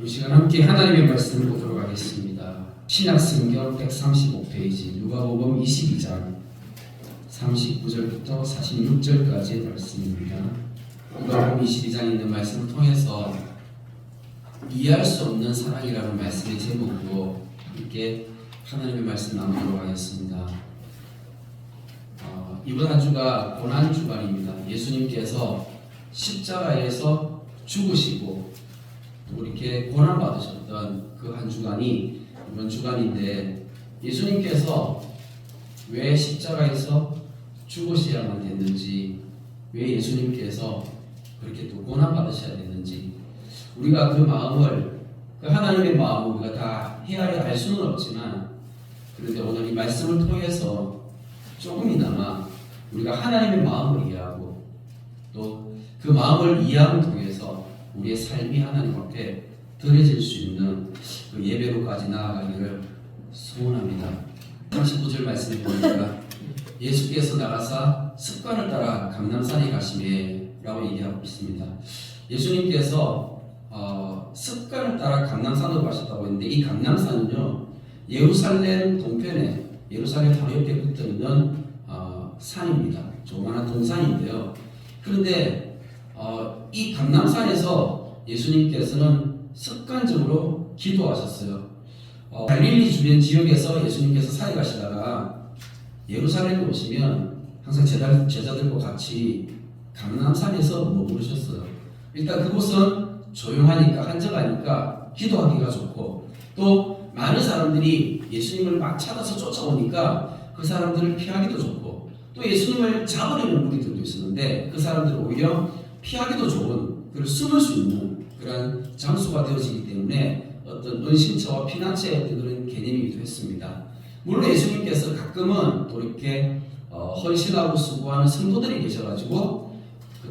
이 시간 함께 하나님의 말씀을 보도록 하겠습니다. 신약성경 135페이지 누가복음 22장 39절부터 46절까지의 말씀입니다. 누가복음 22장에 있는 말씀을 통해서 이해할 수 없는 사랑이라는 말씀의 제목으로 함께 하나님의 말씀 나누도록 하겠습니다. 이번 한 주가 고난 주간입니다. 예수님께서 십자가에서 죽으시고 또 이렇게 고난 받으셨던 그 한 주간이 이번 주간인데, 예수님께서 왜 십자가에서 죽으셔야만 됐는지, 왜 예수님께서 그렇게 또 고난 받으셔야 됐는지, 우리가 그 마음을, 그 하나님의 마음을 우리가 다 헤아려 알 수는 없지만, 그런데 오늘 이 말씀을 통해서 조금이나마 우리가 하나님의 마음을 이해하고 또 그 마음을 이해함을 통해서 우리의 삶이 하나님 앞에 드려질 수 있는 그 예배로까지 나아가기를 소원합니다. 39절 말씀을 보니까 예수께서 나가사 습관을 따라 감람산에 가시매 라고 얘기하고 있습니다. 예수님께서 습관을 따라 감람산으로 가셨다고 했는데, 이 감람산은요 예루살렘 동편에, 예루살렘 바로 옆에 붙어 있는 산입니다. 조그마한 동산인데요. 그런데 이 감람산에서 예수님께서는 습관적으로 기도하셨어요. 갈릴리 주변 지역에서 예수님께서 살아가시다가 예루살렘에 오시면 항상 제자들과 같이 감람산에서 머무르셨어요. 일단 그곳은 조용하니까, 한적하니까 기도하기가 좋고, 또 많은 사람들이 예수님을 막 찾아서 쫓아오니까 그 사람들을 피하기도 좋고, 또 예수님을 잡으려는 무리들도 있었는데 그 사람들을 오히려 피하기도 좋은, 그리고 숨을 수 있는 그런 장소가 되어지기 때문에 어떤 은신처와 피난처의 그런 개념이기도 했습니다. 물론 예수님께서 가끔은 또 이렇게 헌신하고 수고하는 성도들이 계셔가지고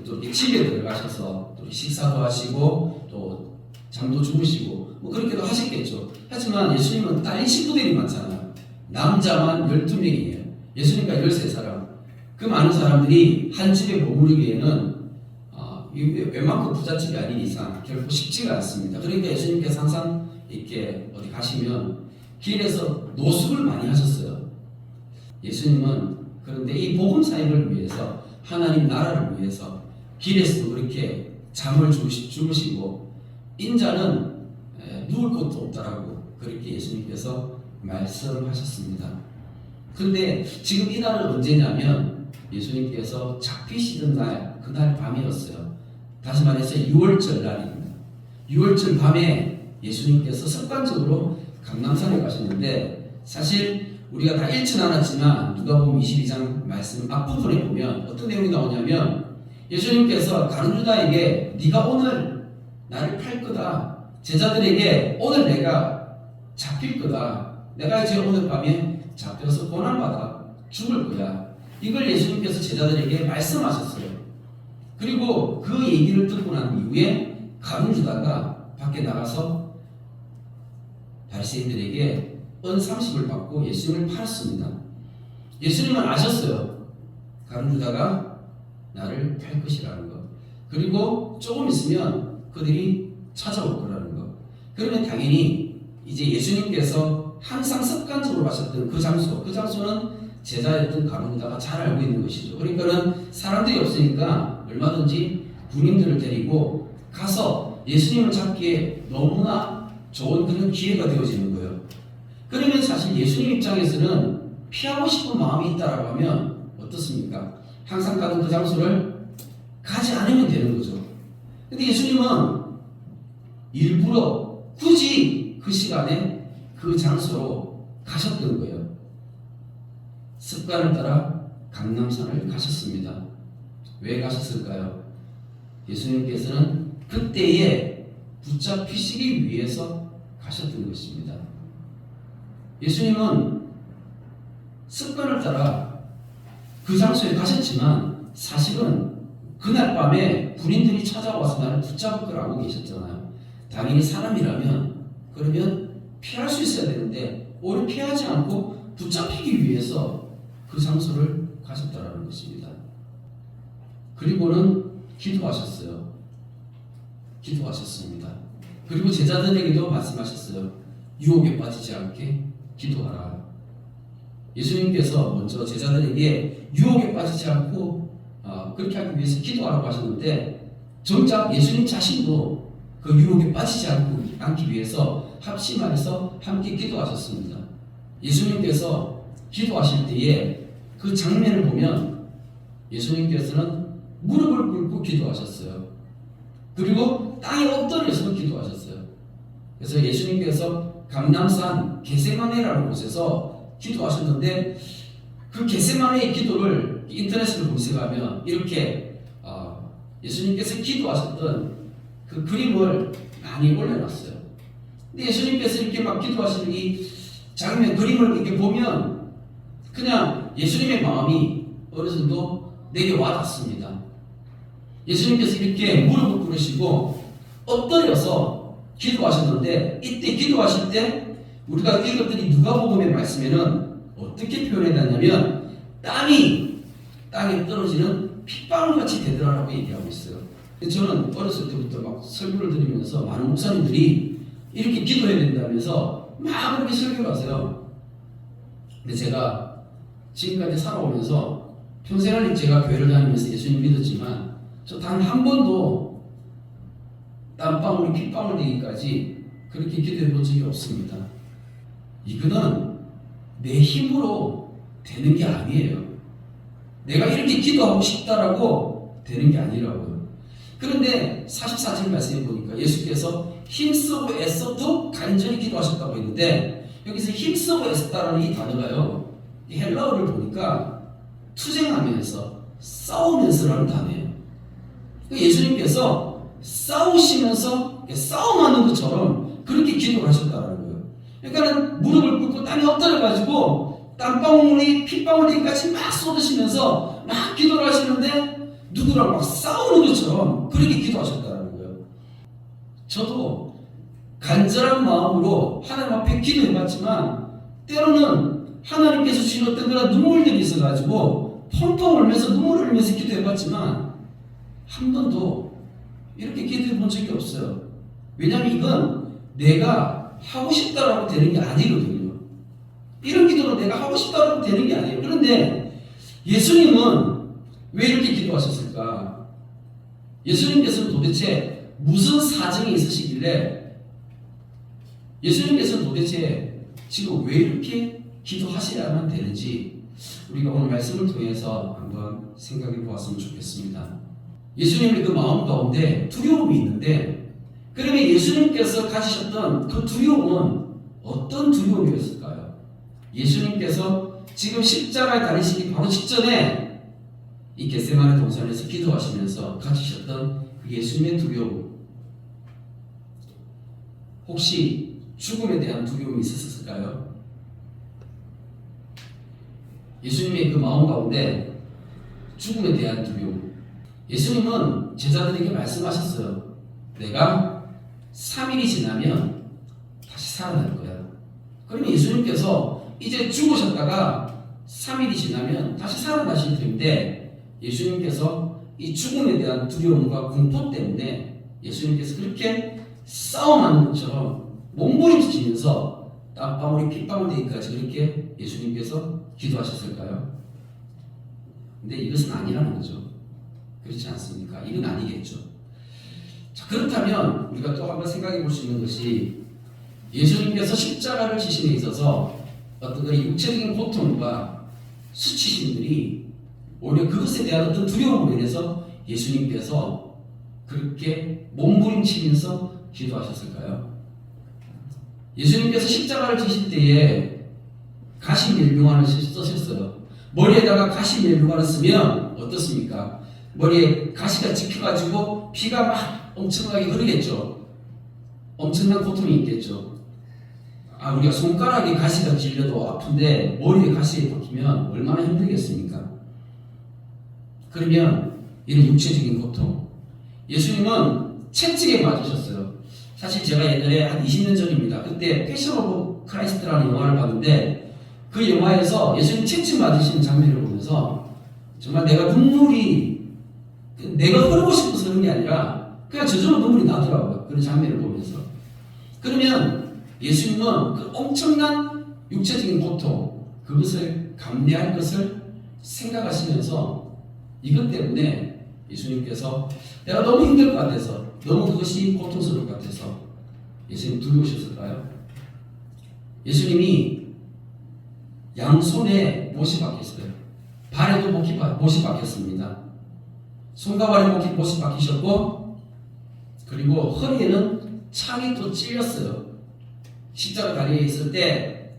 또 이렇게 집에 들어가셔서 또 식사도 하시고 또 잠도 주무시고 뭐 그렇게도 하셨겠죠. 하지만 예수님은 딸린 식구들이 많잖아요. 남자만 12명이에요. 예수님과 13사람. 그 많은 사람들이 한 집에 머무르기에는 웬만큼 부잣집이 아닌 이상 결코 쉽지가 않습니다. 그러니까 예수님께서 항상 이렇게 어디 가시면 길에서 노숙을 많이 하셨어요. 예수님은 그런데 이 복음 사역을 위해서, 하나님 나라를 위해서 길에서 그렇게 잠을 주무시고 인자는 누울 곳도 없다라고 그렇게 예수님께서 말씀하셨습니다. 그런데 지금 이 날은 언제냐면 예수님께서 잡히시던 날, 그날 밤이었어요. 다시 말해서 6월절 날입니다. 6월절 밤에 예수님께서 습관적으로 감람산에 가셨는데, 사실 우리가 다 읽지는 않았지만 누가복음 22장 말씀 앞부분에 보면 어떤 내용이 나오냐면, 예수님께서 가룟 유다에게 네가 오늘 나를 팔 거다, 제자들에게 오늘 내가 잡힐 거다, 내가 이제 오늘 밤에 잡혀서 고난받아 죽을 거야, 이걸 예수님께서 제자들에게 말씀하셨어요. 그리고 그 얘기를 듣고 난 이후에 가룟 유다가 밖에 나가서 바리새인들에게 은 30을 받고 예수님을 팔았습니다. 예수님은 아셨어요. 가룟 유다가 나를 팔 것이라는 것. 그리고 조금 있으면 그들이 찾아올 거라는 것. 그러면 당연히 이제 예수님께서 항상 습관적으로 가셨던 그 장소는 제자였던 가룟 유다가 잘 알고 있는 것이죠. 그러니까는 사람들이 없으니까 얼마든지 군인들을 데리고 가서 예수님을 잡기에 너무나 좋은 그런 기회가 되어지는 거예요. 그러면 사실 예수님 입장에서는 피하고 싶은 마음이 있다라고 하면 어떻습니까? 항상 가던 그 장소를 가지 않으면 되는 거죠. 근데 예수님은 일부러 굳이 그 시간에 그 장소로 가셨던 거예요. 습관을 따라 감람산을 가셨습니다. 왜 가셨을까요? 예수님께서는 그때에 붙잡히시기 위해서 가셨던 것입니다. 예수님은 습관을 따라 그 장소에 가셨지만 사실은 그날 밤에 군인들이 찾아와서 나를 붙잡을 걸 알고 계셨잖아요. 당연히 사람이라면 그러면 피할 수 있어야 되는데 오히려 피하지 않고 붙잡히기 위해서 그 장소를 가셨다라는 것입니다. 그리고는 기도하셨어요. 기도하셨습니다. 그리고 제자들에게도 말씀하셨어요. 유혹에 빠지지 않게 기도하라. 예수님께서 먼저 제자들에게 유혹에 빠지지 않고 그렇게 하기 위해서 기도하라고 하셨는데 정작 예수님 자신도 그 유혹에 빠지지 않기 위해서 합심하여서 함께 기도하셨습니다. 예수님께서 기도하실 때에 그 장면을 보면 예수님께서는 무릎을 꿇고 기도하셨어요. 그리고 땅에 엎드려서 기도하셨어요. 그래서 예수님께서 감람산 겟세마네라는 곳에서 기도하셨는데 그 겟세마네의 기도를 인터넷으로 검색하면 이렇게 예수님께서 기도하셨던 그 그림을 많이 올려놨어요. 근데 예수님께서 이렇게 막 기도하시는 이 장면 그림을 이렇게 보면 그냥 예수님의 마음이 어느 정도 내게 와닿습니다. 예수님께서 이렇게 무릎을 꿇으시고 엎드려서 기도하셨는데 이때 기도하실 때 우리가 읽었더니 누가복음의 말씀에는 어떻게 표현해놨냐면 땀이 땅에 떨어지는 핏방울같이 되더라라고 얘기하고 있어요. 저는 어렸을 때부터 막 설교를 드리면서 많은 목사님들이 이렇게 기도해야 된다면서 막 그렇게 설교를 하세요. 근데 제가 지금까지 살아오면서 평생을 제가 교회를 다니면서 예수님 믿었지만 저 단 한 번도 땀방울이 핏방울 되기까지 그렇게 기도해 본 적이 없습니다. 이거는 내 힘으로 되는 게 아니에요. 내가 이렇게 기도하고 싶다라고 되는 게 아니라고요. 그런데 44절 말씀해 보니까 예수께서 힘쓰고 애써도 간절히 기도하셨다고 했는데 여기서 힘쓰고 애썼다라는 이 단어가요. 이 헬라어를 보니까 투쟁하면서 싸우면서라는 단어예요. 예수님께서 싸우시면서 싸움하는 것처럼 그렇게 기도를 하셨다는 거예요. 그러니까 무릎을 꿇고 땀이 엎드려가지고 땀방울이 핏방울이까지 막 쏟으시면서 막 기도를 하시는데 누구랑 막 싸우는 것처럼 그렇게 기도하셨다는 거예요. 저도 간절한 마음으로 하나님 앞에 기도해봤지만 때로는 하나님께서 주신 어떤 그런 눈물들이 있어가지고 펑펑 울면서 눈물을 흘리면서 기도해봤지만 한 번도 이렇게 기도해 본 적이 없어요. 왜냐하면 이건 내가 하고 싶다라고 되는 게 아니거든요. 이런 기도로 내가 하고 싶다라고 되는 게 아니에요. 그런데 예수님은 왜 이렇게 기도하셨을까? 예수님께서는 도대체 무슨 사정이 있으시길래 예수님께서는 도대체 지금 왜 이렇게 기도하셔야만 되는지 우리가 오늘 말씀을 통해서 한번 생각해 보았으면 좋겠습니다. 예수님의 그 마음 가운데 두려움이 있는데 그러면 예수님께서 가지셨던 그 두려움은 어떤 두려움이었을까요? 예수님께서 지금 십자가에 달리시기 바로 직전에 이 겟세마네 동산에서 기도하시면서 가지셨던 그 예수님의 두려움, 혹시 죽음에 대한 두려움이 있었을까요? 예수님의 그 마음 가운데 죽음에 대한 두려움. 예수님은 제자들에게 말씀하셨어요. 내가 3일이 지나면 다시 살아날 거야. 그러면 예수님께서 이제 죽으셨다가 3일이 지나면 다시 살아나실 텐데 예수님께서 이 죽음에 대한 두려움과 공포 때문에 예수님께서 그렇게 싸움하는 것처럼 몸부림치면서 땀방울이 핏방울 되기까지 그렇게 예수님께서 기도하셨을까요? 근데 이것은 아니라는 거죠. 그렇지 않습니까? 이건 아니겠죠. 자, 그렇다면 우리가 또 한번 생각해 볼 수 있는 것이 예수님께서 십자가를 지심에 있어서 어떤 그 육체적인 고통과 수치심들이 오히려 그것에 대한 어떤 두려움으로 인해서 예수님께서 그렇게 몸부림치면서 기도하셨을까요? 예수님께서 십자가를 지실 때에 가시멜명환을 쓰셨어요. 머리에다가 가시멜명환을 쓰면 어떻습니까? 머리에 가시가 찍혀가지고 피가 막 엄청나게 흐르겠죠. 엄청난 고통이 있겠죠. 우리가 손가락에 가시가 찔려도 아픈데 머리에 가시에 박히면 얼마나 힘들겠습니까? 그러면 이런 육체적인 고통, 예수님은 채찍에 맞으셨어요. 사실 제가 옛날에 한 20년 전입니다. 그때 패션 오브 크라이스트라는 영화를 봤는데 그 영화에서 예수님 채찍 맞으시는 장면을 보면서 정말 내가 흐르고 싶어서 그런 게 아니라 그냥 저절로 눈물이 나더라고요. 그런 장면을 보면서. 그러면 예수님은 그 엄청난 육체적인 고통, 그것을 감내할 것을 생각하시면서 이것 때문에 예수님께서 내가 너무 힘들 것 같아서, 너무 그것이 고통스러울 것 같아서 예수님 두려우셨을까요? 예수님이 양손에 못이 박혔어요. 발에도 못이 박혔습니다. 손과 발에 못이 박히셨고, 그리고 허리에는 창이 또 찔렸어요. 십자가 달려 있을 때,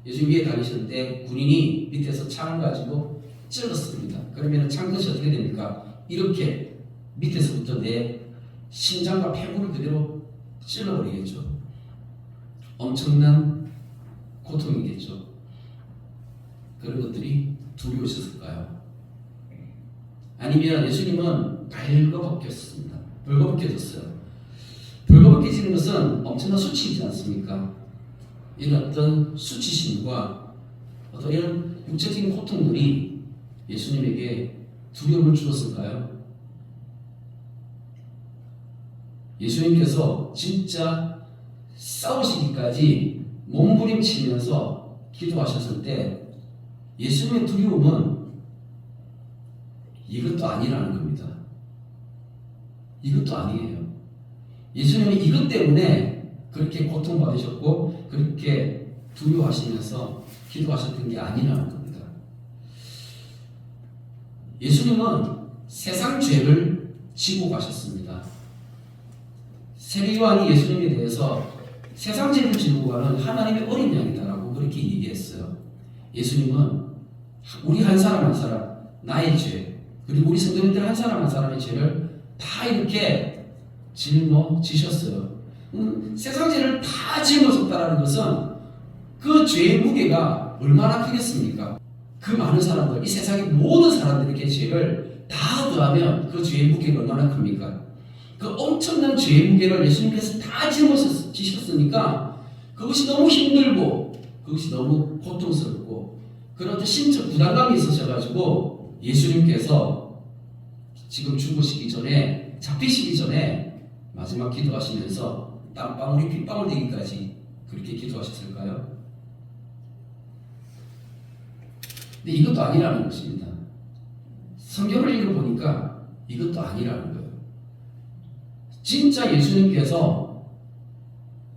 예수 위에 달리실 때 군인이 밑에서 창을 가지고 찔렀습니다. 그러면 창끝이 어떻게 됩니까? 이렇게 밑에서부터 내 심장과 폐부를 그대로 찔러버리겠죠. 엄청난 고통이겠죠. 그런 것들이 두려우셨을까요? 아니면 예수님은 벌거벗겼습니다. 벌거벗겨졌어요. 벌거벗겨지는 것은 엄청난 수치이지 않습니까? 이런 어떤 수치심과 어떤 이런 육체적인 고통들이 예수님에게 두려움을 주었을까요? 예수님께서 진짜 싸우시기까지 몸부림치면서 기도하셨을 때 예수님의 두려움은 이것도 아니라는 겁니다. 이것도 아니에요. 예수님은 이것 때문에 그렇게 고통받으셨고 그렇게 두려워하시면서 기도하셨던 게 아니라는 겁니다. 예수님은 세상 죄를 지고 가셨습니다. 세례요한이 예수님에 대해서 세상 죄를 지고 가는 하나님의 어린 양이다라고 그렇게 얘기했어요. 예수님은 우리 한 사람 한 사람 나의 죄, 그리고 우리 성도님들 한 사람 한 사람의 죄를 다 이렇게 짊어지셨어요. 세상 죄를 다 짊어졌다라는 것은 그 죄의 무게가 얼마나 크겠습니까? 그 많은 사람들, 이 세상의 모든 사람들에게 죄를 다 더하면 그 죄의 무게가 얼마나 큽니까? 그 엄청난 죄의 무게를 예수님께서 다 짊어지셨으니까 그것이 너무 힘들고 그것이 너무 고통스럽고 그런 어떤 신적 부담감이 있으셔가지고 예수님께서 지금 죽으시기 전에, 잡히시기 전에 마지막 기도하시면서 땀방울이 핏방울 되기까지 그렇게 기도하셨을까요? 근데 이것도 아니라는 것입니다. 성경을 읽어보니까 이것도 아니라는 거예요. 진짜 예수님께서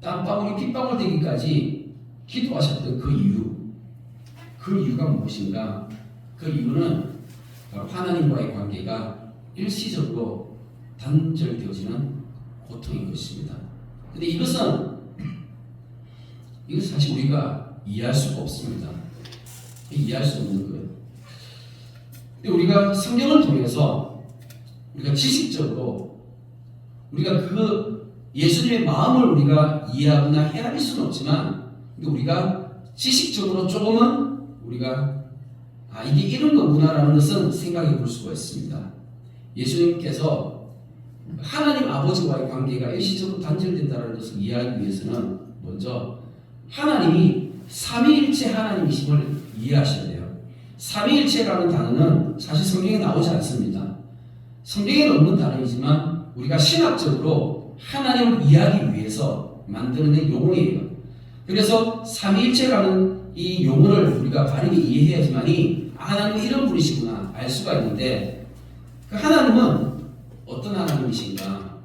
땀방울이 핏방울 되기까지 기도하셨던 그 이유가 무엇인가? 그 이유는 바로 하나님과의 관계가 일시적으로 단절되어지는 고통인 것입니다. 근데 이것은 사실 우리가 이해할 수가 없습니다. 이해할 수 없는 거예요. 근데 우리가 성경을 통해서 우리가 지식적으로 우리가 그 예수님의 마음을 우리가 이해하거나 헤아릴 수는 없지만 우리가 지식적으로 조금은 우리가 이게 이런 거구나라는 것은 생각해 볼 수가 있습니다. 예수님께서 하나님 아버지와의 관계가 일시적으로 단절된다는 것을 이해하기 위해서는 먼저 하나님이 삼위일체 하나님이심을 이해하셔야 돼요. 삼위일체라는 단어는 사실 성경에 나오지 않습니다. 성경에는 없는 단어이지만 우리가 신학적으로 하나님을 이해하기 위해서 만드는 용어예요. 그래서 삼위일체라는 이 용어를 우리가 바르게 이해해야지만이 하나님은 이런 분이시구나 알 수가 있는데 그 하나님은 어떤 하나님이신가?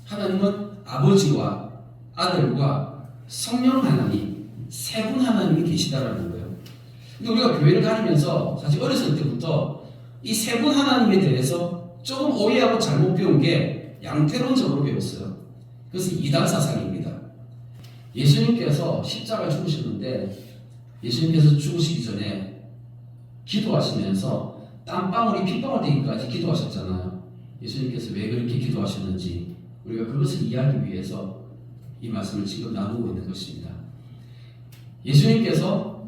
하나님은 아버지와 아들과 성령 하나님, 세 분 하나님이 계시다라는 거예요. 근데 우리가 교회를 다니면서 사실 어렸을 때부터 이 세 분 하나님에 대해서 조금 오해하고 잘못 배운 게 양태론적으로 배웠어요. 그것은 이단 사상입니다. 예수님께서 십자가 죽으셨는데 예수님께서 죽으시기 전에 기도하시면서 땀방울이 핏방울 되기까지 기도하셨잖아요. 예수님께서 왜 그렇게 기도하셨는지 우리가 그것을 이해하기 위해서 이 말씀을 지금 나누고 있는 것입니다. 예수님께서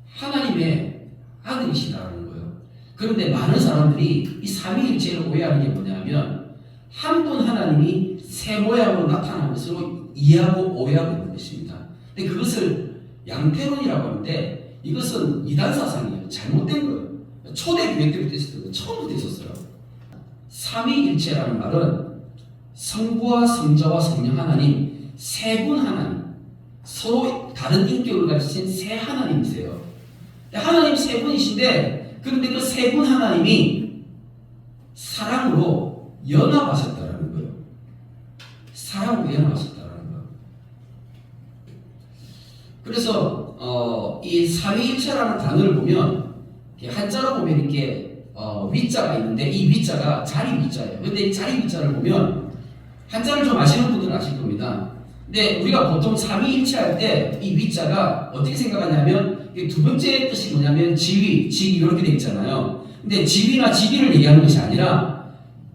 하나님의 아들이시다는 거예요. 그런데 많은 사람들이 이 삼위일체를 오해하는 게 뭐냐면 한 분 하나님이 새 모양으로 나타나는 것으로 이해하고 오해하고 있는 것입니다. 근데 그것을 양태론이라고 하는데 이것은 이단 사상이에요. 잘못된 거예요. 초대 교회 때부터 있었던 거예요. 처음부터 있었어요. 삼위일체라는 말은 성부와 성자와 성령 하나님, 세 분 하나님, 서로 다른 인격을 가지신 세 하나님이세요. 하나님 세 분이신데, 그런데 그 세 분 하나님이 사랑으로 연합하셨다라는 거예요. 사랑으로 연합하셨다라는 거예요. 그래서 이 삼위일체라는 단어를 보면 한자로 보면 이렇게 위자가 있는데, 이 위자가 자리 위자예요. 근데 이 자리 위자를 보면 한자를 좀 아시는 분들은 아실 겁니다. 근데 우리가 보통 삼위일체 할 때 이 위자가 어떻게 생각하냐면, 두 번째 뜻이 뭐냐면 지위, 직위 이렇게 돼 있잖아요. 근데 지위나 직위를 얘기하는 것이 아니라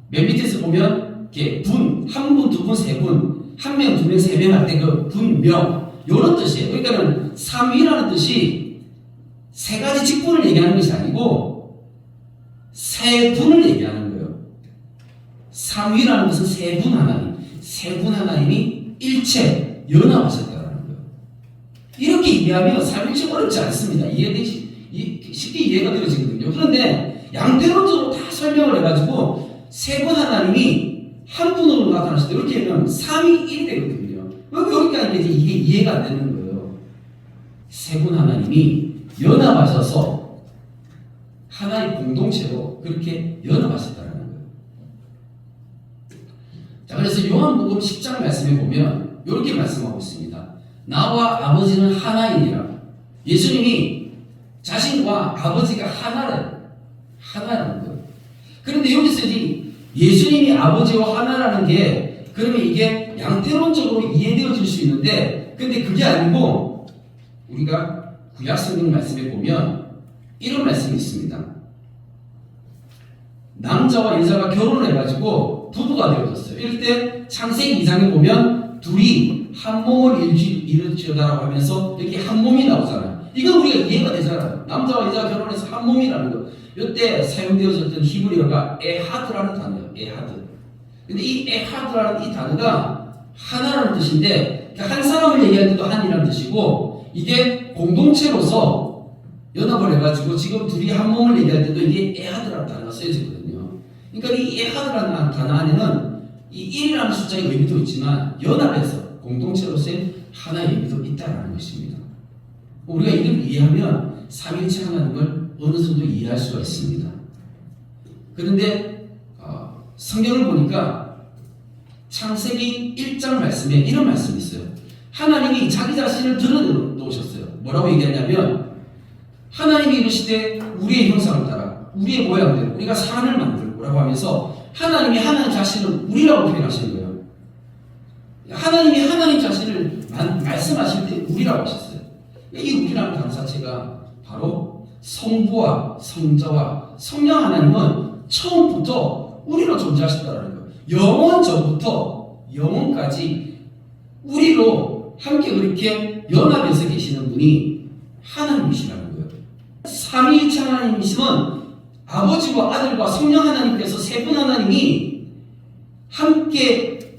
맨 밑에서 보면 이렇게 분, 한 분, 두 분, 세 분, 한 명, 두 명, 세 명 할 때 그 분, 명 이런 뜻이에요. 그러니까는 삼위라는 뜻이 세 가지 직분을 얘기하는 것이 아니고 세 분을 얘기하는 거예요. 삼위라는 것은 세 분 하나님, 세 분 하나님이 일체 연합하셨다는 거예요. 이렇게 이해하면 삼위일체 어렵지 않습니다. 쉽게 이해가 되어지거든요. 그런데 양대론적으로 다 설명을 해가지고 세 분 하나님이 한 분으로 나타나실 때 이렇게 하면 3위 1이 되거든요. 여기까지 이게 이해가 안 되는 거예요. 세 분 하나님이 연합하셔서 하나의 공동체로 그렇게 연합하셨다는 거예요. 자, 그래서 요한복음 10장 말씀에 보면 이렇게 말씀하고 있습니다. 나와 아버지는 하나이니라. 예수님이 자신과 아버지가 하나라는 거예요. 그런데 여기서 예수님이 아버지와 하나라는 게, 그러면 이게 양태론적으로 이해되어질 수 있는데, 근데 그게 아니고 우리가 구약 성경 말씀에 보면 이런 말씀이 있습니다. 남자와 여자가 결혼을 해가지고 부부가 되어졌어요. 이럴 때 창세기 2장에 보면 둘이 한 몸을 이루지어다라고 하면서 여기 한 몸이 나오잖아요. 이건 우리가 이해가 되잖아요. 남자와 여자가 결혼해서 한 몸이라는 거. 이때 사용되어졌던 히브리어가 에하드라는 단어예요. 에하드. 근데 이 에하드라는 이 단어가 하나라는 뜻인데, 한 사람을 얘기할 때도 한이라는 뜻이고, 이게 공동체로서 연합을 해가지고 지금 둘이 한 몸을 얘기할 때도 이게 에하드라는 단어가 쓰여지거든요. 그러니까 이 에하드라는 단어 안에는 이 1이라는 숫자의 의미도 있지만 연합해서 공동체로서의 하나의 의미도 있다는 것입니다. 우리가 이걸 이해하면 삼위일체 하나님을 어느 정도 이해할 수가 있습니다. 그런데 성경을 보니까 창세기 1장 말씀에 이런 말씀이 있어요. 하나님이 자기 자신을 드러놓으셨어요. 뭐라고 얘기하냐면, 하나님이 이르시되 우리의 형상을 따라 우리의 모양대로 우리가 사람을 만들고라고 하면서 하나님이 하나님 자신을 우리라고 표현하시는 거예요. 하나님이 하나님 자신을 말씀하실 때 우리라고 하셨어요. 이 우리라는 단어 자체가 바로 성부와 성자와 성령 하나님은 처음부터 우리로 존재하셨다는 거예요. 영원 전부터 영원까지 우리로 함께 그렇게 연합해서 계시는 분이 하나님이시라는 거예요. 삼위일체 하나님이시면 아버지와 아들과 성령 하나님께서 세 분 하나님이 함께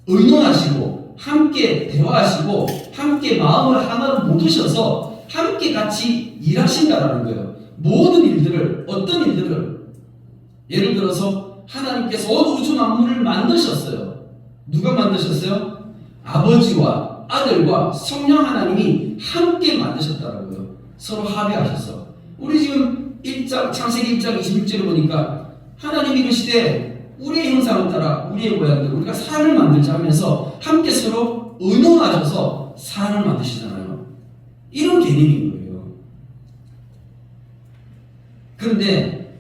의논하시고 함께 대화하시고 함께 마음을 하나로 묻으셔서 함께 같이 일하신다라는 거예요. 모든 일들을, 어떤 일들을, 예를 들어서 하나님께서 온 우주 만물을 만드셨어요. 누가 만드셨어요? 아버지와 아들과 성령 하나님이 함께 만드셨다라고요. 서로 합의하셔서. 우리 지금 창세기 1장 26절에 보니까 하나님이 이르시되 우리의 형상을 따라 우리의 모양대로 우리가 사람을 만들자 하면서 함께 서로 의논하셔서 사람을 만드시잖아요. 이런 개념인 거예요. 그런데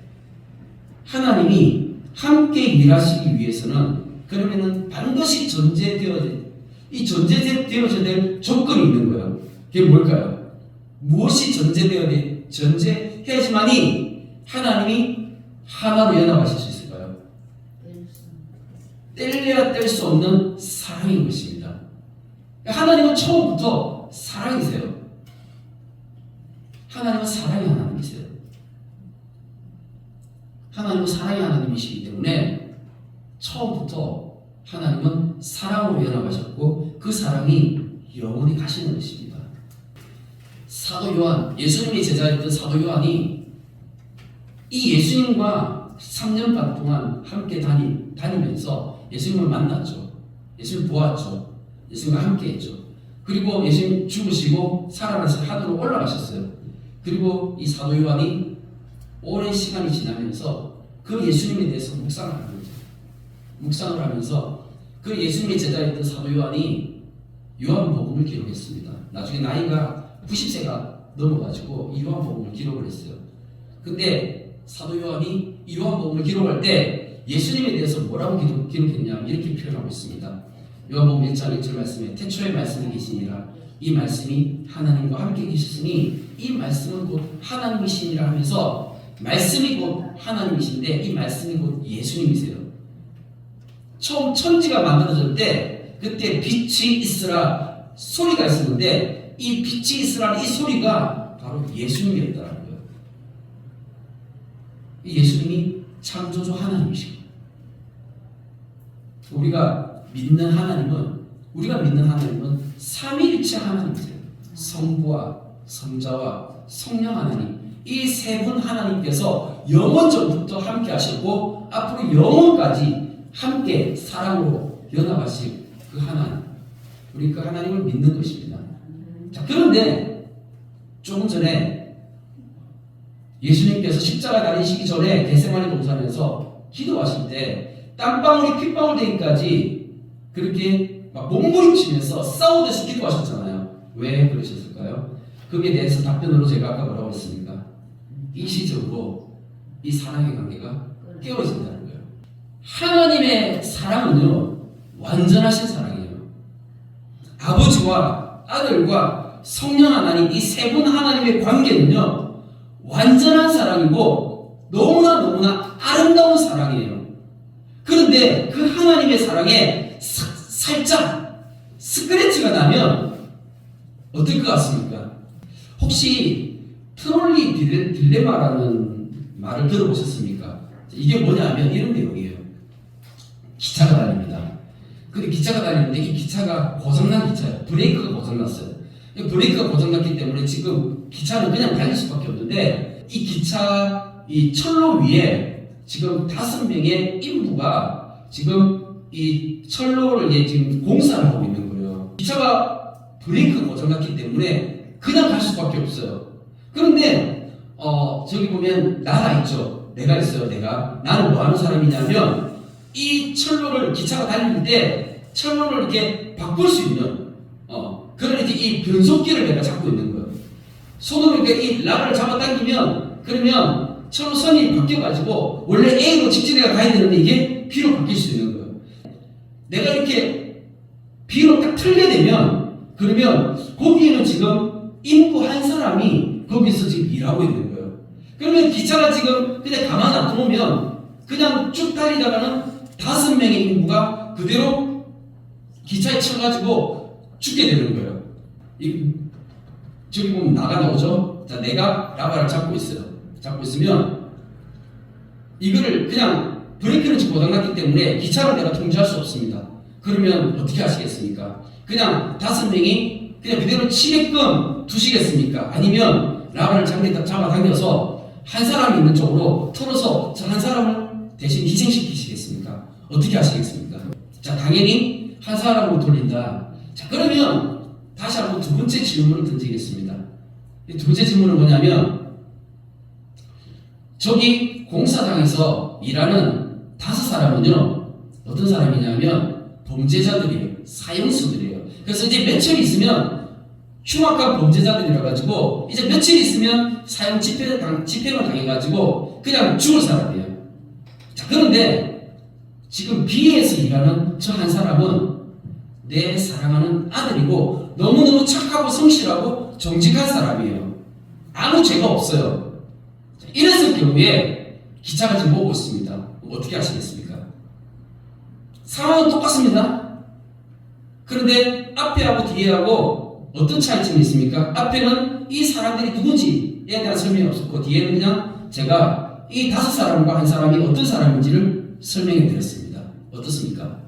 하나님이 함께 일하시기 위해서는 그러면은 반드시 전제되어져야 될 조건이 있는 거예요. 그게 뭘까요? 무엇이 전제해야지만이 하나님이 하나로 연합하실 수 있을까요? 뗄래야 뗄 수 없는 사랑인 것입니다. 하나님은 처음부터 사랑이세요. 하나님은 사랑의 하나님이세요. 하나님은 사랑의 하나님이시기 때문에 처음부터 하나님은 사랑으로 연합하셨고 그 사랑이 영원히 가시는 것입니다. 사도 요한, 예수님이 제자였던 사도 요한이 이 예수님과 3년 반 동안 함께 다니면서 예수님을 만났죠. 예수님 보았죠. 예수님과 함께했죠. 그리고 예수님 죽으시고 살아나서 하늘로 올라가셨어요. 그리고 이 사도 요한이 오랜 시간이 지나면서 그 예수님에 대해서 묵상을 하는 거죠. 묵상을 하면서 그 예수님의 제자였던 사도 요한이 요한복음을 기록했습니다. 나중에 나이가 90세가 넘어가지고 이 요한복음을 기록을 했어요. 근데 사도 요한이 이 요한복음을 기록할 때 예수님에 대해서 뭐라고 기록했냐 이렇게 표현하고 있습니다. 요한복음 1장 1절 말씀에 태초에 말씀이 계시니라 이 말씀이 하나님과 함께 계셨으니 이 말씀은 곧 하나님이시니라 하면서 말씀이 곧 하나님이신데 이 말씀이 곧 예수님이세요. 처음 천지가 만들어질 때 그때 빛이 있으라 소리가 있었는데 이 빛이 있으라는 이 소리가 바로 예수님이었다는 거예요. 이 예수님이 창조주 하나님이시고 우리가 믿는 하나님은 삼위일체 하나님이세요. 성부와 성자와 성령 하나님 이 세 분 하나님께서 영원 전부터 함께 하셨고 앞으로 영원까지 함께 사랑으로 연합하실 그 하나님 우리 그 하나님을 믿는 것입니다. 자, 그런데 조금 전에 예수님께서 십자가 달리시기 전에 겟세마네 동산에서 기도하실 때 땀방울이 핏방울 되기까지 그렇게 막 몸부림치면서 싸우듯이 기도하셨잖아요. 왜 그러셨을까요? 거기에 대해서 답변으로 제가 아까 뭐라고 했습니까? 일시적으로 이 사랑의 관계가 깨어진다는 거예요. 하나님의 사랑은요 완전하신 사랑이에요. 아버지와 아들과 성령 하나님 이 세 분 하나님의 관계는요 완전한 사랑이고 너무나 아름다운 사랑이에요. 그런데 그 하나님의 사랑에 살짝 스크래치가 나면 어떨 것 같습니까? 혹시 트롤리 딜레마라는 말을 들어보셨습니까? 이게 뭐냐면 이런 내용이에요. 기차가 다닙니다. 근데 기차가 다니는데 이 기차가 고장난 기차예요. 브레이크가 고장났어요. 브레이크가 고장났기 때문에 지금 기차는 그냥 달릴 수밖에 없는데 이 기차 이 철로 위에 지금 5명의 인부가 지금 이 철로를 지금 공사를 하고 있는 거예요. 기차가 브레이크가 고장났기 때문에 그냥 갈 수밖에 없어요. 그런데 저기 보면 나가 있죠. 내가 있어요. 나는 뭐 하는 사람이냐면 이 철로를 기차가 달릴 때 철로를 이렇게 바꿀 수 있는 그런 이제 이 변속기를 내가 잡고 있는 거예요. 손으로 이렇게 이 락을 잡아당기면 그러면 철로선이 바뀌어가지고 원래 A로 직진해가 가야 되는데 이게 B로 바뀔 수 있는 거예요. 내가 이렇게 B로 딱 틀게 되면 그러면 거기에는 지금 인부 한 사람이 거기서 지금 일하고 있는 거예요. 그러면 기차가 지금 그냥 가만 놔두면 그냥 쭉 달리다가는 5명의 인부가 그대로 기차에 쳐가지고 죽게 되는 거예요. 저기 보면 나가 나오죠? 자, 내가 라바를 잡고 있어요. 잡고 있으면 이거를 그냥 브레이크는 지금 고장났기 때문에 기차를 내가 통제할 수 없습니다. 그러면 어떻게 하시겠습니까? 그냥 5명이 그냥 그대로 치게끔 두시겠습니까? 아니면 라바를 잡아당겨서 한 사람이 있는 쪽으로 틀어서 저 한 사람을 대신 희생시키시겠습니까? 어떻게 하시겠습니까? 자, 당연히 한 사람으로 돌린다. 자, 그러면 다시 한번 두 번째 질문을 던지겠습니다. 이 두 번째 질문은 뭐냐면 저기 공사장에서 일하는 5사람은요 어떤 사람이냐면 범죄자들이에요. 사형수들이에요. 그래서 이제 며칠 있으면 흉악한 범죄자들이라 가지고 이제 며칠 있으면 사형 집행을 당해가지고 그냥 죽을 사람이에요. 자, 그런데 지금 B에서 일하는 저 한 사람은 내 사랑하는 아들이고 너무너무 착하고 성실하고 정직한 사람이에요. 아무 죄가 없어요. 자, 이랬을 경우에 기차가 지금 오고 있습니다. 어떻게 하시겠습니까? 상황은 똑같습니다. 그런데 앞에하고 뒤에하고 어떤 차이점이 있습니까? 앞에는 이 사람들이 누구지에 대한 설명이 없었고 뒤에는 그냥 제가 이 5사람과 한 사람이 어떤 사람인지를 설명해 드렸습니다. 어떻습니까?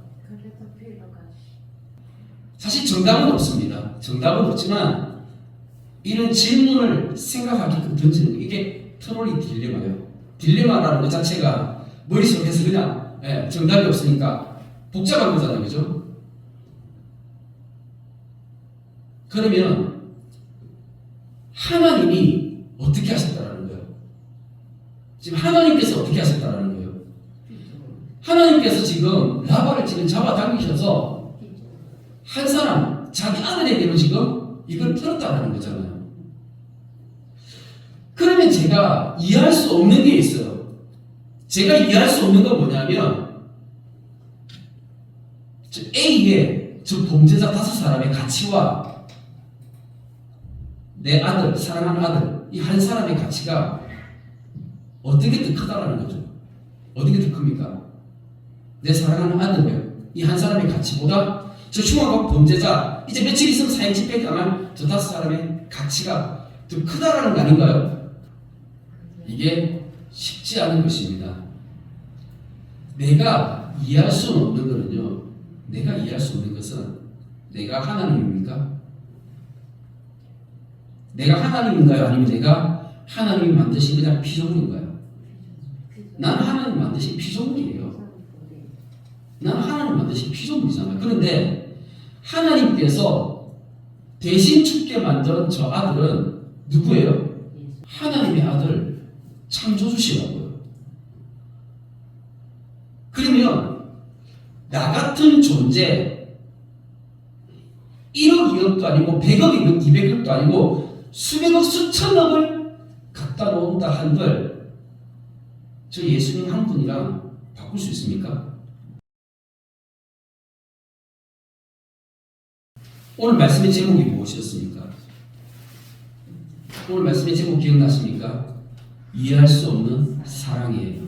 사실 정답은 없습니다. 정답은 없지만 이런 질문을 생각하게끔 던지는 거 이게 트롤리 딜레마예요. 딜레마라는 것 자체가 머릿속에서 그냥 정답이 없으니까 복잡한 거잖아요. 그죠? 그러면 하나님이 어떻게 하셨다라는 거예요? 지금 하나님께서 어떻게 하셨다라는 거예요? 하나님께서 지금 라바를 지금 잡아당기셔서 한 사람, 자기 아들에게로 지금 이걸 풀었다라는 거잖아요. 그러면 제가 이해할 수 없는 게 있어요. 제가 이해할 수 없는 건 뭐냐면 A의 저 범죄자 5사람의 가치와 내 아들, 사랑하는 아들, 이 한 사람의 가치가 어떻게 더 크다라는 거죠. 어떻게 더 큽니까? 내 사랑하는 아들, 이 한 사람의 가치보다 저 흉악한 범죄자, 이제 며칠 있으면 사형 집행 당한 저 5사람의 가치가 더 크다라는 거 아닌가요? 이게 쉽지 않은 것입니다. 내가 이해할 수 없는 거는요, 내가 이해할 수 없는 것은 내가 하나님입니까? 내가 하나님인가요? 아니면 내가 하나님이 만드신 그냥 피조물인가요? 나는 하나님 만드신 피조물이에요. 나는 하나님 만드신 피조물이잖아요. 그런데 하나님께서 대신 죽게 만든 저 아들은 누구예요? 하나님의 아들 창조주시라고요. 그러면 나 같은 존재 1억 2억도 아니고 100억 200억도 아니고 수백억 수천억을 갖다 놓은다 한들 저 예수님 한 분이랑 바꿀 수 있습니까? 오늘 말씀의 제목이 무엇이었습니까? 오늘 말씀의 제목 기억나십니까? 이해할 수 없는 사랑이에요.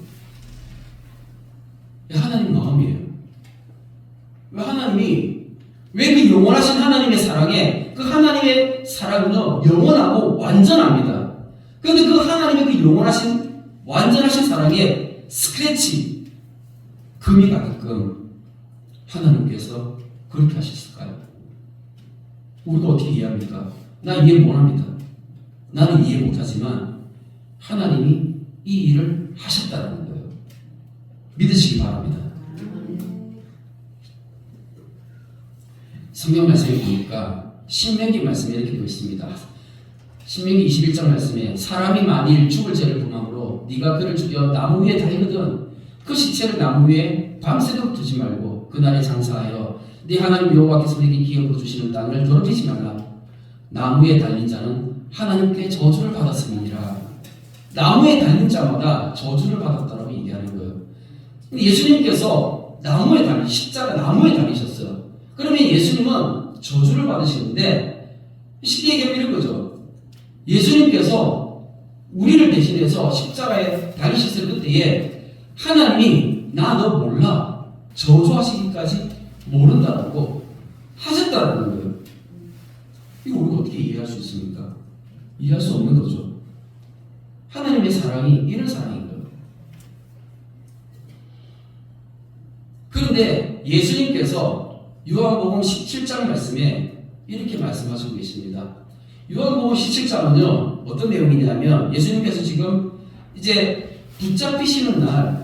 하나님 마음이에요. 왜 하나님이 왜 그 영원하신 하나님의 사랑에 그 하나님의 사랑은 영원하고 완전합니다. 그런데 그 하나님의 그 영원하신 완전하신 사랑에 스크래치 금이 가게끔 하나님께서 그렇게 하셨을까요? 우리가 어떻게 이해합니까? 나 이해 못합니다. 나는 이해 못하지만 하나님이 이 일을 하셨다는 거예요. 믿으시기 바랍니다. 성경 말씀에 보니까 신명기 말씀에 이렇게 되어 있습니다. 신명기 21장 말씀에 사람이 만일 죽을 죄를 범함으로 네가 그를 죽여 나무 위에 달리거든 그 시체를 나무 위에 밤새도록 두지 말고 그날에 장사하여 네 하나님 여호와께서 네게 기업으로 주시는 땅을 더럽히지 말라. 나무에 달린 자는 하나님께 저주를 받았음이니라. 나무에 달린 자마다 저주를 받았다라고 얘기하는 거예요. 예수님께서 나무에 달린 십자가 나무에 달리셨어요. 그러면 예수님은 저주를 받으시는데 쉽게 얘기하면 이런 거죠. 예수님께서 우리를 대신해서 십자가에 달리셨을 그때에 하나님이 나 너 몰라 저주하시기까지 모른다라고 하셨다라는 거예요. 이거 우리가 어떻게 이해할 수 있습니까? 이해할 수 없는 거죠. 하나님의 사랑이 이런 사랑인 거예요. 그런데 예수님께서 요한복음 17장 말씀에 이렇게 말씀하시고 계십니다. 요한복음 17장은요 어떤 내용이냐면 예수님께서 지금 이제 붙잡히시는 날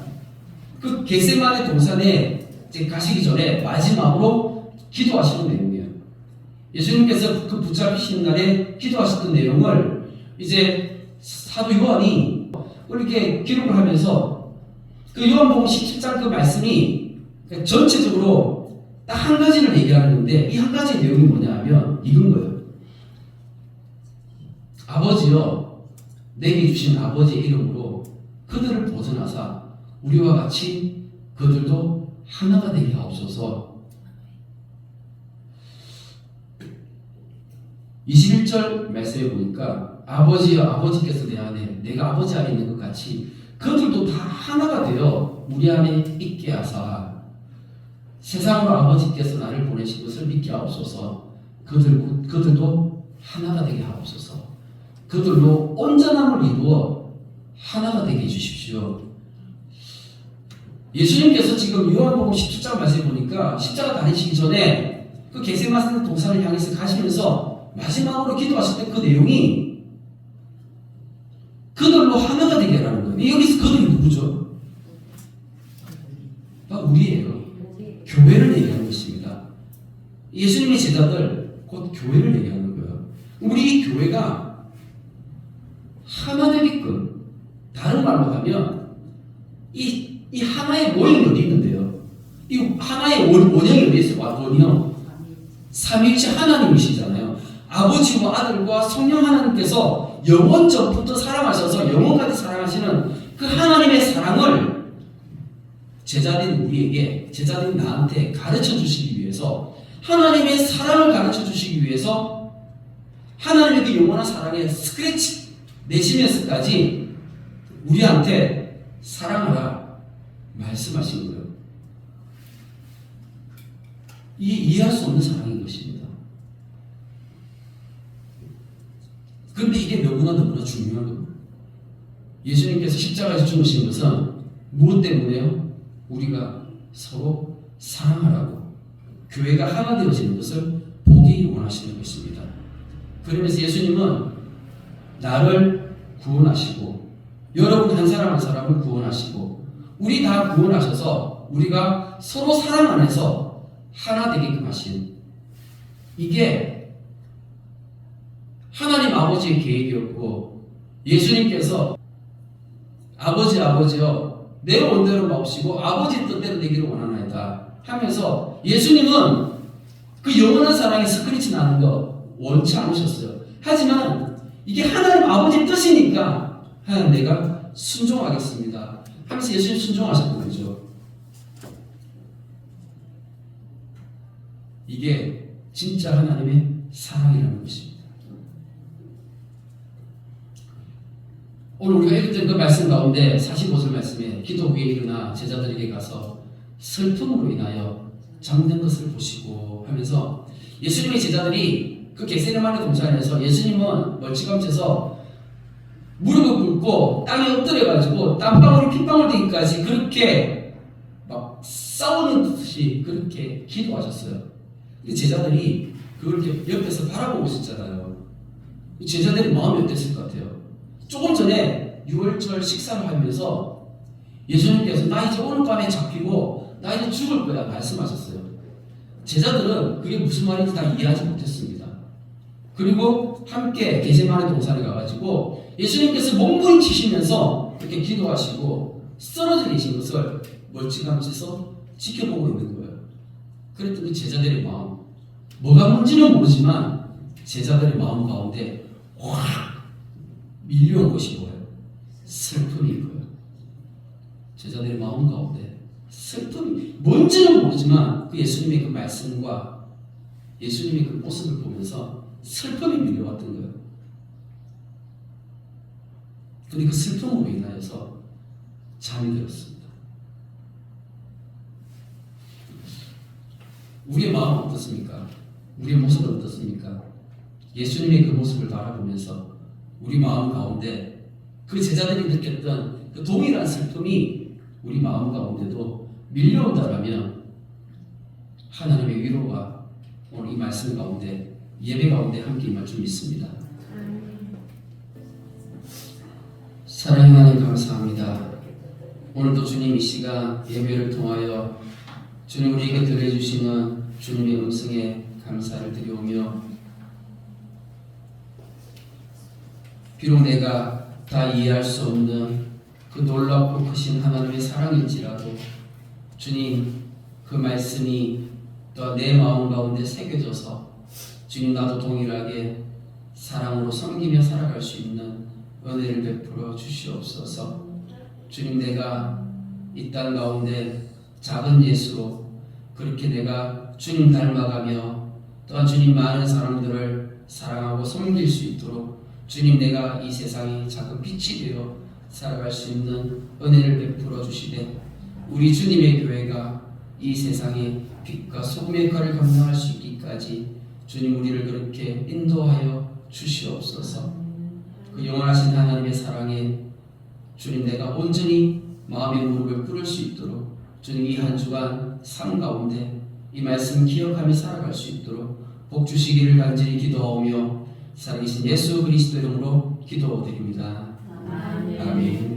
그 겟세마네 동산에 이제 가시기 전에 마지막으로 기도하시는 내용이에요. 예수님께서 그 붙잡히시는 날에 기도하셨던 내용을 이제 사도 요한이 이렇게 기록을 하면서 그 요한복음 17장 그 말씀이 전체적으로 딱 한 가지를 얘기하는 건데 이 한 가지 내용이 뭐냐 하면 이건 거예요. 아버지여 내게 주신 아버지의 이름으로 그들을 보존하사 우리와 같이 그들도 하나가 되게 하옵소서. 21절 말씀에 보니까 아버지여 아버지께서 내 안에 내가 아버지 안에 있는 것 같이 그들도 다 하나가 되어 우리 안에 있게 하사 세상으로 아버지께서 나를 보내신 것을 믿게 하옵소서. 그들도 하나가 되게 하옵소서. 그들로 온전함을 이루어 하나가 되게 해주십시오. 예수님께서 지금 요한복음 17장 말씀에 보니까 십자가 다니시기 전에 그 겟세마네 동산을 향해서 가시면서 마지막으로 기도하실 때 그 내용이 그들로 하나가 되게 하라는 거예요. 여기서 그들이 누구죠? 우리예요. 교회 예수님의 제자들, 곧 교회를 얘기하는 거예요. 우리 교회가 하나 되게끔, 다른 말로 하면 이 하나의 모형이 어디 있는데요? 이 하나의 원형이 어디 있어요? 원형. 삼위일체 하나님이시잖아요. 아버지와 아들과 성령 하나님께서 영원 전부터 사랑하셔서 영원까지 사랑하시는 그 하나님의 사랑을 제자들인 우리에게, 제자들인 나한테 가르쳐 주시기 위해서, 하나님의 사랑을 가르쳐 주시기 위해서 하나님의 그 영원한 사랑에 스크래치 내시면서까지 우리한테 사랑하라 말씀하신 거예요. 이해할 수 없는 사랑인 것입니다. 그런데 이게 너무나 중요한 겁니다. 예수님께서 십자가에서 죽으신 것은 무엇 때문에요? 우리가 서로 사랑하라고, 교회가 하나 되어지는 것을 보기 원하시는 것입니다. 그러면서 예수님은 나를 구원하시고, 여러분 한 사람 한 사람을 구원하시고, 우리 다 구원하셔서 우리가 서로 사랑 안에서 하나 되게끔 하신, 이게 하나님 아버지의 계획이었고, 예수님께서 아버지여 내 원대로 마옵시고 아버지 뜻대로 되기를 원하나이다 하면서, 예수님은 그 영원한 사랑의 스크래치 나는 거 원치 않으셨어요. 하지만 이게 하나님 아버지 뜻이니까 하나님 내가 순종하겠습니다 하면서 예수님 순종하셨던 거죠. 이게 진짜 하나님의 사랑이라는 것입니다. 오늘 우리가 읽었던 그 말씀 가운데 45절 말씀에 기도 후에 일어나 제자들에게 가서 슬픔으로 인하여 잠든 것을 보시고 하면서, 예수님의 제자들이 그 겟세마네 동산에서 예수님은 멀찌감치해서 무릎을 꿇고 땅에 엎드려가지고 땀방울이 핏방울 되기까지 그렇게 막 싸우는 듯이 그렇게 기도하셨어요. 근데 제자들이 그걸 이렇게 옆에서 바라보고 있었잖아요. 제자들의 마음이 어땠을 것 같아요? 조금 전에 유월절 식사를 하면서 예수님께서 나 이제 오늘 밤에 잡히고 나 이제 죽을 거야 말씀하셨어요. 제자들은 그게 무슨 말인지 다 이해하지 못했습니다. 그리고 함께 겟세마네 동산에 가가지고 예수님께서 몸부림치시면서 이렇게 기도하시고 쓰러져 계신 것을 멀찌감치서 지켜보고 있는 거예요. 그랬더니 제자들의 마음, 뭐가 뭔지는 모르지만 제자들의 마음 가운데 확 밀려온 것이 뭐예요? 슬픔인 거예요. 제자들의 마음 가운데 슬픔이 뭔지는 모르지만 그 예수님의 그 말씀과 예수님의 그 모습을 보면서 슬픔이 밀려왔던 거예요. 근데 그 슬픔으로 인하여서 잠이 들었습니다. 우리의 마음은 어떻습니까? 우리의 모습은 어떻습니까? 예수님의 그 모습을 바라보면서 우리 마음 가운데 그 제자들이 느꼈던 그 동일한 슬픔이 우리 마음 가운데도 밀려온다라면 하나님의 위로가 오늘 이 말씀 가운데, 예배 가운데 함께 임할 줄 믿습니다. 사랑하는 하나님 감사합니다. 오늘도 주님 이 시간 예배를 통하여 주님 우리에게 들려주시는 주님의 음성에 감사를 드리오며, 비록 내가 다 이해할 수 없는 그 놀랍고 크신 하나님의 사랑일지라도 주님 그 말씀이 또 내 마음 가운데 새겨져서 주님 나도 동일하게 사랑으로 섬기며 살아갈 수 있는 은혜를 베풀어 주시옵소서. 주님 내가 이 땅 가운데 작은 예수로 그렇게 내가 주님 닮아가며 또한 주님 많은 사람들을 사랑하고 섬길 수 있도록 주님 내가 이 세상이 작은 빛이 되어 살아갈 수 있는 은혜를 베풀어 주시되, 우리 주님의 교회가 이 세상에 빛과 소금의 역할을 감당할 수 있기까지 주님 우리를 그렇게 인도하여 주시옵소서. 그 영원하신 하나님의 사랑에 주님 내가 온전히 마음의 무릎을 꿇을 수 있도록 주님 이 한 주간 삶 가운데 이 말씀 기억하며 살아갈 수 있도록 복 주시기를 간절히 기도하오며 살아계신 예수 그리스도 이름으로 기도드립니다. 아멘.